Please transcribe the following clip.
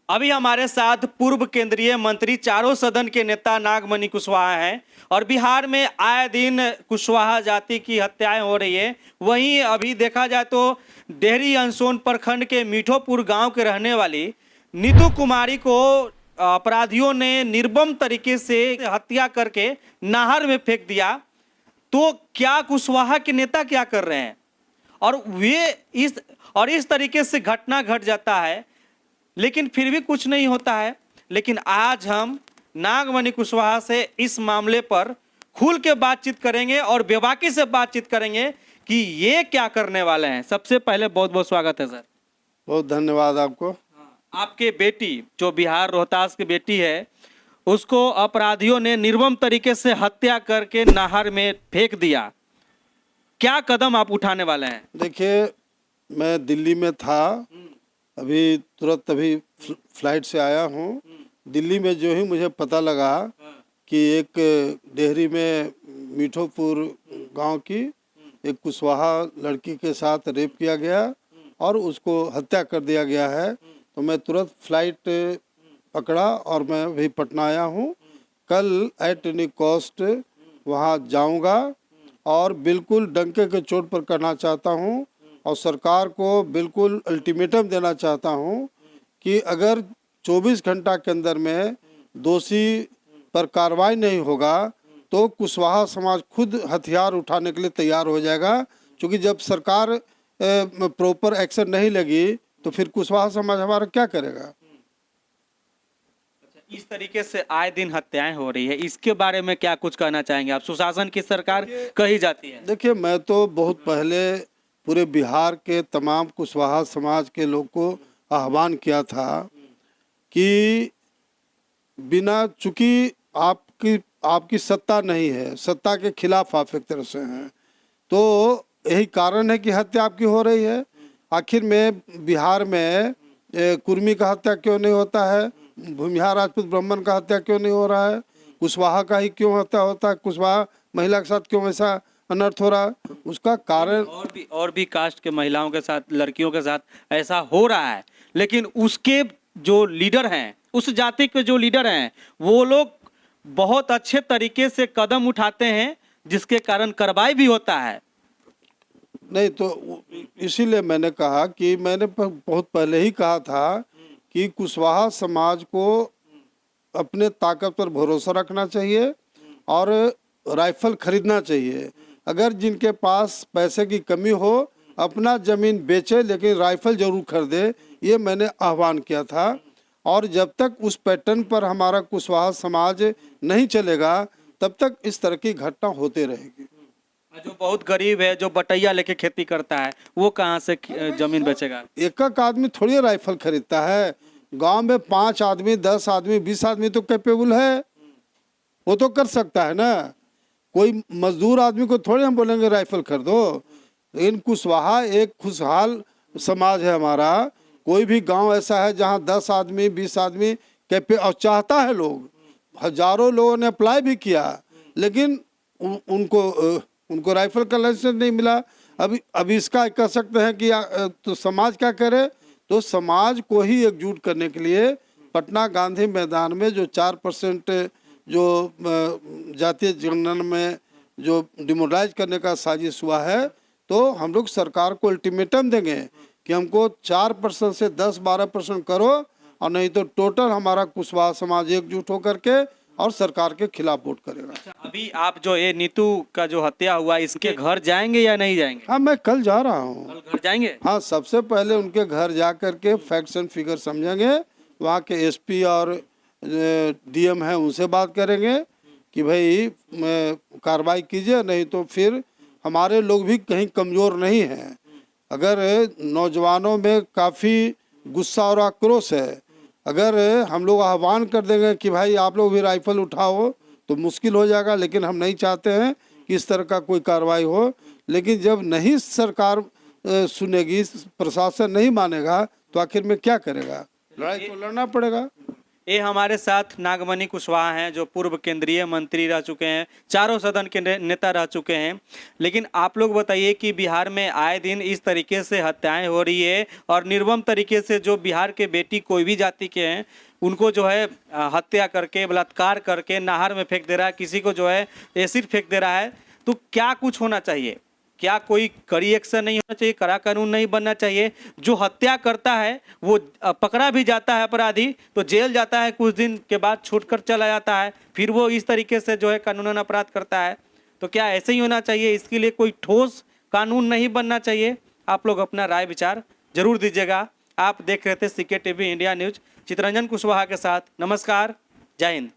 अभी हमारे साथ पूर्व केंद्रीय मंत्री, चारों सदन के नेता नागमणि कुशवाहा हैं और बिहार में आए दिन कुशवाहा जाति की हत्याएं हो रही है। वहीं अभी देखा जाए तो डेहरी अंसोन प्रखंड के मीठोपुर गांव के रहने वाली नीतू कुमारी को अपराधियों ने निर्मम तरीके से हत्या करके नहर में फेंक दिया। तो क्या कुशवाहा के नेता क्या कर रहे हैं? और इस तरीके से घटना घट जाता है लेकिन फिर भी कुछ नहीं होता है। लेकिन आज हम नागमणि कुशवाहा से इस मामले पर खुल के बातचीत करेंगे और बेबाकी से बातचीत करेंगे कि ये क्या करने वाले हैं। सबसे पहले बहुत बहुत स्वागत है सर। बहुत धन्यवाद आपको। आपके बेटी जो बिहार रोहतास की बेटी है, उसको अपराधियों ने निर्मम तरीके से हत्या करके नहर में फेंक दिया। क्या कदम आप उठाने वाले हैं? देखिए, मैं दिल्ली में था, अभी तुरंत फ्लाइट से आया हूँ। दिल्ली में जो ही मुझे पता लगा कि एक डेहरी में मीठोपुर गांव की एक कुशवाहा लड़की के साथ रेप किया गया और उसको हत्या कर दिया गया है, तो मैं तुरंत फ्लाइट पकड़ा और मैं अभी पटना आया हूँ। कल एट एनी कॉस्ट वहाँ जाऊँगा और बिल्कुल डंके के चोट पर करना चाहता हूँ और सरकार को बिल्कुल अल्टीमेटम देना चाहता हूँ कि अगर 24 घंटा के अंदर में दोषी पर कार्रवाई नहीं होगा तो कुशवाहा समाज खुद हथियार उठाने के लिए तैयार हो जाएगा। क्योंकि जब सरकार प्रॉपर एक्शन नहीं लेगी तो फिर कुशवाहा समाज हमारा क्या करेगा। इस तरीके से आए दिन हत्याएं हो रही है, इसके बारे में क्या कुछ कहना चाहेंगे आप? सुशासन की सरकार कही जाती है। देखिए, मैं तो बहुत पहले पूरे बिहार के तमाम कुशवाहा समाज के लोग को आह्वान किया था कि बिना, चूंकि आपकी सत्ता नहीं है, सत्ता के खिलाफ आप एक तरह से हैं, तो यही कारण है कि हत्या आपकी हो रही है। आखिर में बिहार में कुर्मी का हत्या क्यों नहीं होता है, भूमिहार राजपूत ब्राह्मण का हत्या क्यों नहीं हो रहा है, कुशवाहा का ही क्यों हत्या होता है, कुशवाहा महिला के साथ क्यों ऐसा अनर्थ हो रहा है? उसका कारण और भी कास्ट के महिलाओं के साथ, लड़कियों के साथ ऐसा हो रहा है। लेकिन उसके जो लीडर हैं, उस जाति के जो लीडर हैं, वो लोग बहुत अच्छे तरीके से कदम उठाते हैं जिसके कारण कार्रवाई भी होता है। नहीं तो इसीलिए मैंने कहा कि मैंने बहुत पहले ही कहा था कि कुशवाहा समाज को अपने ताकत पर भरोसा रखना चाहिए और राइफल खरीदना चाहिए। अगर जिनके पास पैसे की कमी हो अपना ज़मीन बेचे लेकिन राइफल जरूर खरीदे, ये मैंने आह्वान किया था। और जब तक उस पैटर्न पर हमारा कुशवाहा समाज नहीं चलेगा तब तक इस तरह की घटना होते रहेगी। जो बहुत गरीब है, जो बटैया लेके खेती करता है, वो कहाँ से जमीन बेचेगा? एक आदमी थोड़ी राइफल खरीदता है। गांव में 5 आदमी, 10 आदमी, 20 आदमी तो कैपेबल है, वो तो कर सकता है ना। कोई मजदूर आदमी को थोड़े हम बोलेंगे राइफल खरीदो। लेकिन कुशवाहा एक खुशहाल समाज है हमारा। कोई भी गांव ऐसा है जहां 10 आदमी, 20 आदमी और चाहता है लोग, हजारों लोगों ने अप्लाई भी किया लेकिन उनको राइफल का लाइसेंस नहीं मिला। अभी इसका कह सकते हैं कि तो समाज क्या करे, तो समाज को ही एकजुट करने के लिए पटना गांधी मैदान में जो 4% जो जातीय जनगणना में जो डिमोरलाइज करने का साजिश हुआ है, तो हम लोग सरकार को अल्टीमेटम देंगे कि हमको 4% से 10-12% करो और नहीं तो टोटल हमारा कुशवाहा समाज एकजुट होकर के और सरकार के खिलाफ वोट करेगा। अभी आप जो ये नीतू का जो हत्या हुआ, इसके घर जाएंगे या नहीं जाएंगे? हाँ, मैं कल जा रहा हूँ। कल घर जाएंगे? हाँ, सबसे पहले उनके घर जा करके फैक्ट्स एंड फिगर समझेंगे। वहाँ के एसपी और डीएम हैं, उनसे बात करेंगे कि भाई कार्रवाई कीजिए, नहीं तो फिर हमारे लोग भी कहीं कमज़ोर नहीं हैं। अगर नौजवानों में काफ़ी गुस्सा और आक्रोश है, अगर हम लोग आह्वान कर देंगे कि भाई आप लोग भी राइफल उठाओ तो मुश्किल हो जाएगा। लेकिन हम नहीं चाहते हैं कि इस तरह का कोई कार्रवाई हो। लेकिन जब नहीं सरकार सुनेगी, प्रशासन नहीं मानेगा, तो आखिर में क्या करेगा? लड़ाई तो लड़ना पड़ेगा। ये हमारे साथ नागमणि कुशवाहा हैं जो पूर्व केंद्रीय मंत्री रह चुके हैं, चारों सदन के नेता रह चुके हैं। लेकिन आप लोग बताइए कि बिहार में आए दिन इस तरीके से हत्याएं हो रही है और निर्मम तरीके से जो बिहार के बेटी कोई भी जाति के हैं उनको जो है हत्या करके बलात्कार करके नहर में फेंक दे रहा है, किसी को जो है एसिड फेंक दे रहा है। तो क्या कुछ होना चाहिए? क्या कोई कड़ी एक्शन नहीं होना चाहिए, कड़ा कानून नहीं बनना चाहिए? जो हत्या करता है वो पकड़ा भी जाता है अपराधी तो जेल जाता है, कुछ दिन के बाद छूटकर चला जाता है, फिर वो इस तरीके से जो है कानूनन अपराध करता है। तो क्या ऐसे ही होना चाहिए? इसके लिए कोई ठोस कानून नहीं बनना चाहिए? आप लोग अपना राय विचार जरूर दीजिएगा। आप देख रहे थे CK TV India news, Chitranjan Kushwaha के साथ। नमस्कार, जय हिंद।